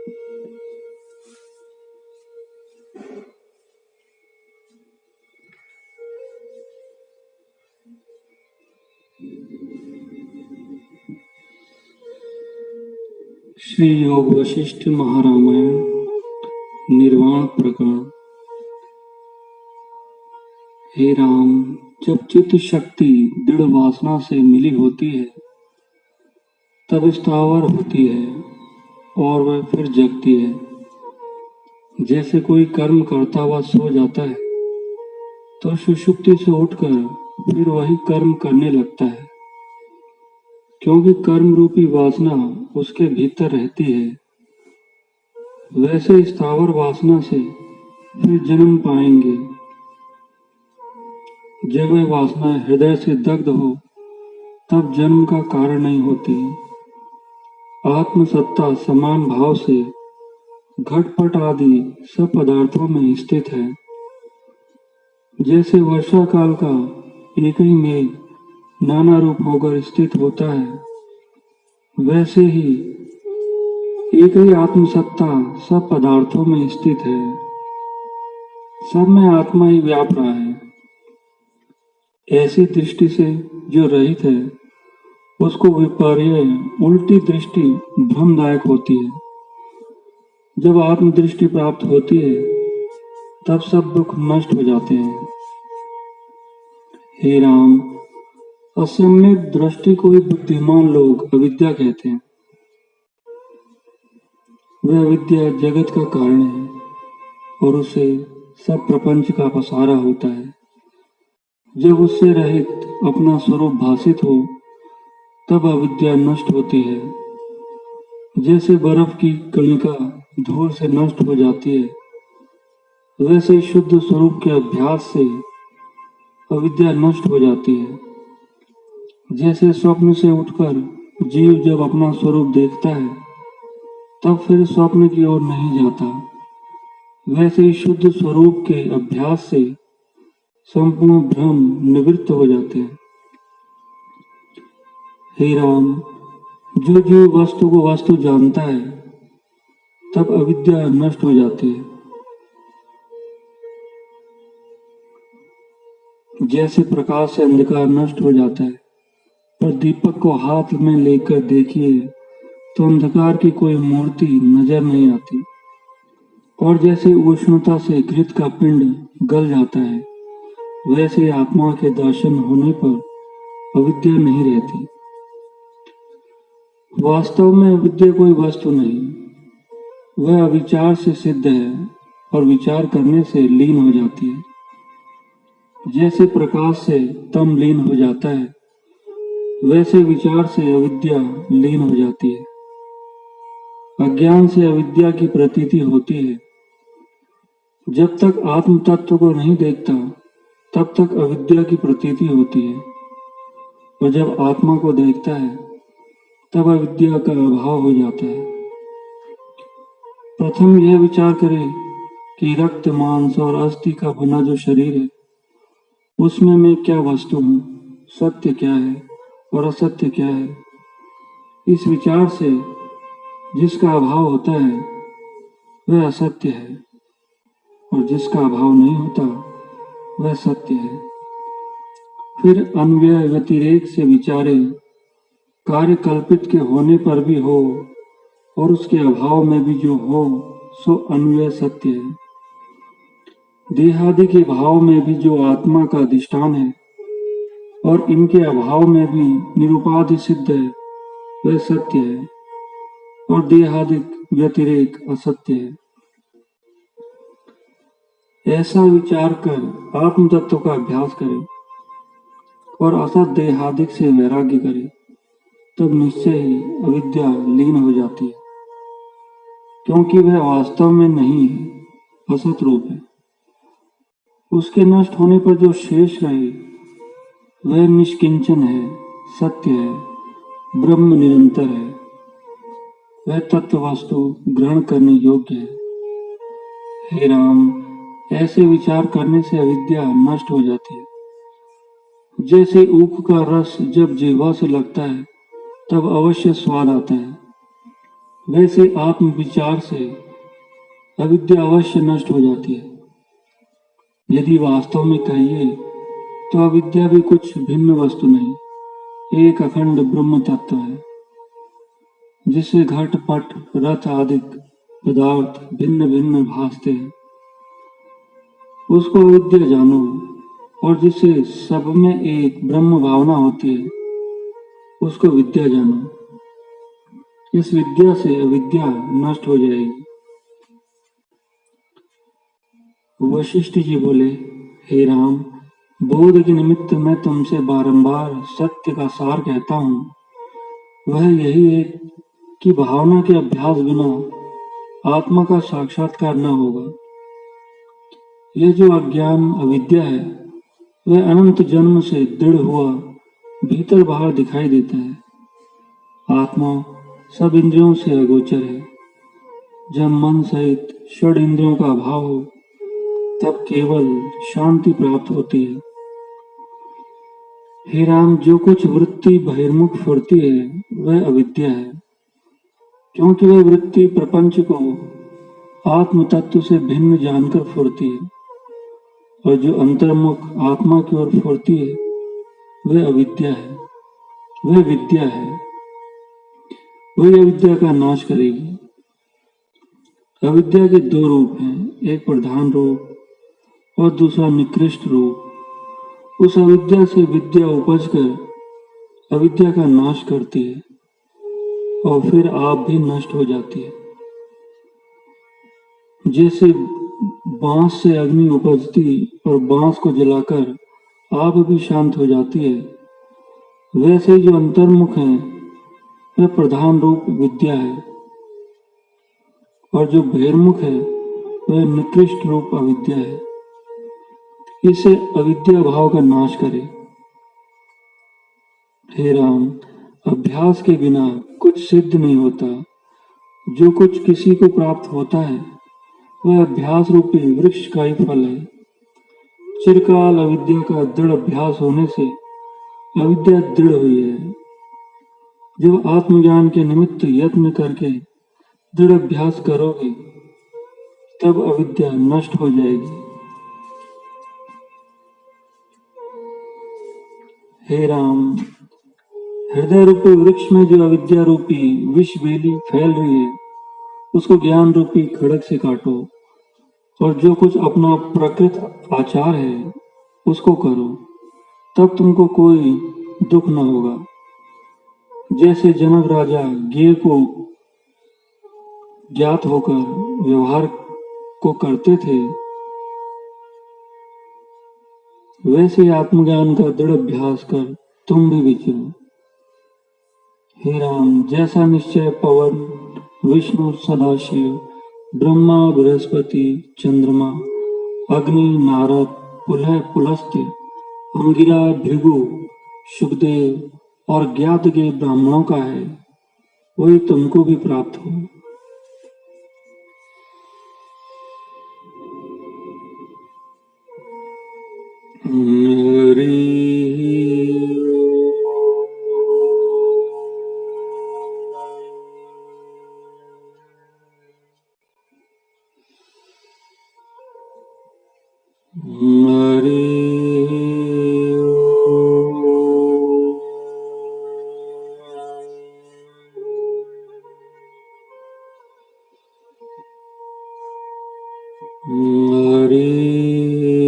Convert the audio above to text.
श्री योग वशिष्ठ महारामायण निर्वाण प्रकरण। हे राम, जब चित्त शक्ति दृढ़ वासना से मिली होती है तब स्थावर होती है और वह फिर जगती है। जैसे कोई कर्म करता हुआ सो जाता है तो सुषुप्ति से उठकर फिर वही कर्म करने लगता है, क्योंकि कर्म रूपी वासना उसके भीतर रहती है। वैसे स्थावर वासना से फिर जन्म पाएंगे। जब वह वासना हृदय से दग्ध हो तब जन्म का कारण नहीं होती। आत्मसत्ता समान भाव से घटपट आदि सब पदार्थों में स्थित है। जैसे वर्षा काल का एक ही मेघ नाना रूप होकर स्थित होता है, वैसे ही एक ही आत्मसत्ता सब पदार्थों में स्थित है। सब में आत्मा ही व्याप रहा है। ऐसी दृष्टि से जो रहित है उसको विपर्य उल्टी दृष्टि भ्रमदायक होती है। जब आत्मदृष्टि प्राप्त होती है तब सब दुख नष्ट हो जाते हैं। हे राम, असम्यक दृष्टि को ही बुद्धिमान लोग अविद्या कहते हैं। वह अविद्या जगत का कारण है और उसे सब प्रपंच का पसारा होता है। जब उससे रहित अपना स्वरूप भासित हो तब अविद्या नष्ट होती है। जैसे बर्फ की कणिका धूल से नष्ट हो जाती है, वैसे शुद्ध स्वरूप के अभ्यास से अविद्या नष्ट हो जाती है। जैसे स्वप्न से उठकर जीव जब अपना स्वरूप देखता है तब फिर स्वप्न की ओर नहीं जाता, वैसे ही शुद्ध स्वरूप के अभ्यास से संपूर्ण भ्रम निवृत्त हो जाते हैं। हे राम, जो जीव वस्तु को वस्तु जानता है तब अविद्या नष्ट हो जाती है। जैसे प्रकाश से अंधकार नष्ट हो जाता है, पर दीपक को हाथ में लेकर देखिए तो अंधकार की कोई मूर्ति नजर नहीं आती। और जैसे उष्णता से घृत का पिंड गल जाता है, वैसे आत्मा के दर्शन होने पर अविद्या नहीं रहती। वास्तव में अविद्या कोई वस्तु नहीं, वह अविचार से सिद्ध है और विचार करने से लीन हो जाती है। जैसे प्रकाश से तम लीन हो जाता है, वैसे विचार से अविद्या लीन हो जाती है। अज्ञान से अविद्या की प्रतीति होती है। जब तक आत्म तत्व को नहीं देखता तब तक अविद्या की प्रतीति होती है, और जब आत्मा को देखता है तब अविद्या का अभाव हो जाता है। प्रथम यह विचार करें कि रक्त मांस और अस्थि का बना जो शरीर है उसमें मैं क्या वस्तु हूँ, सत्य क्या है और असत्य क्या है। इस विचार से जिसका अभाव होता है वह असत्य है और जिसका अभाव नहीं होता वह सत्य है। फिर अन्वय व्यतिरेक से विचारे, कार्य कल्पित के होने पर भी हो और उसके अभाव में भी जो हो सो अन्वय सत्य है। देहादि के भाव में भी जो आत्मा का अधिष्ठान है और इनके अभाव में भी निरुपाधि सिद्ध है वह सत्य है, और देहादि व्यतिरेक असत्य है। ऐसा विचार कर आत्म तत्व का अभ्यास करें और असत देहादिक से वैराग्य करें, तब निश्चय ही अविद्या लीन हो जाती है, क्योंकि वह वास्तव में नहीं है, असत रूप है। उसके नष्ट होने पर जो शेष रहे वह निष्किंचन है, सत्य है, ब्रह्म निरंतर है। वह तत्व वस्तु ग्रहण करने योग्य है। हे राम, ऐसे विचार करने से अविद्या नष्ट हो जाती है। जैसे ऊख का रस जब जिह्वा से लगता है तब अवश्य स्वाद आता है, वैसे आत्म विचार से अविद्या अवश्य नष्ट हो जाती है। यदि वास्तव में कहिए तो अविद्या भी कुछ भिन्न वस्तु नहीं, एक अखंड ब्रह्म तत्व है, जिससे घट पट रथ आदि पदार्थ भिन्न भिन्न भासते हैं। उसको अविद्या जानो, और जिससे सब में एक ब्रह्म भावना होती है उसको विद्या जानो। इस विद्या से अविद्या नष्ट हो जाएगी। वशिष्ठ जी बोले, हे राम, बोध के निमित्त मैं तुमसे बारंबार सत्य का सार कहता हूँ। वह यही है कि भावना के अभ्यास बिना आत्मा का साक्षात्कार न होगा। यह जो अज्ञान अविद्या है वह अनंत जन्म से दृढ़ हुआ भीतर बाहर दिखाई देता है। आत्मा सब इंद्रियों से अगोचर है। जब मन सहित षड इंद्रियों का अभाव हो तब केवल शांति प्राप्त होती है। हे राम, जो कुछ वृत्ति बहिर्मुख फुरती है वह अविद्या है, क्योंकि वह वृत्ति प्रपंच को आत्म तत्व से भिन्न जानकर फुरती है, और जो अंतर्मुख आत्मा की ओर फुरती है वह अविद्या है, वह विद्या है। वही अविद्या का नाश करेगी। अविद्या के दो रूप हैं, एक प्रधान रूप और दूसरा निकृष्ट रूप। उस अविद्या से विद्या उपज कर अविद्या का नाश करती है और फिर आप भी नष्ट हो जाती है। जैसे बांस से अग्नि उपजती और बांस को जलाकर आप भी शांत हो जाती है, वैसे ही जो अंतर्मुख है वह प्रधान रूप विद्या है, और जो बहिर्मुख है वह निकृष्ट रूप अविद्या है। इसे अविद्या भाव का नाश करे। हे राम, अभ्यास के बिना कुछ सिद्ध नहीं होता। जो कुछ किसी को प्राप्त होता है वह अभ्यास रूपी वृक्ष का ही फल है। चिरकाल अविद्या का दृढ़ अभ्यास होने से अविद्या दृढ़ हुई है। जब आत्मज्ञान के निमित्त यत्न करके दृढ़ अभ्यास करोगे तब अविद्या नष्ट हो जाएगी। हे राम, हृदय रूपी वृक्ष में जो अविद्या रूपी विष बेली फैल रही है उसको ज्ञान रूपी खड़ग से काटो, और जो कुछ अपना प्रकृत आचार है उसको करो, तब तुमको कोई दुख न होगा। जैसे जनक राजा ज्ञेय को ज्ञात होकर व्यवहार को करते थे, वैसे आत्मज्ञान का दृढ़ अभ्यास कर तुम भी विचरो। हे राम, जैसा निश्चय पवन, विष्णु, सदाशिव, ब्रह्मा, बृहस्पति, चंद्रमा, अग्नि, नारद, पुलह, पुलस्त्य, अंगिरा, भृगु, सुखदेव और ज्ञात के ब्राह्मणों का है, वही तुमको भी प्राप्त हो। हरि हरि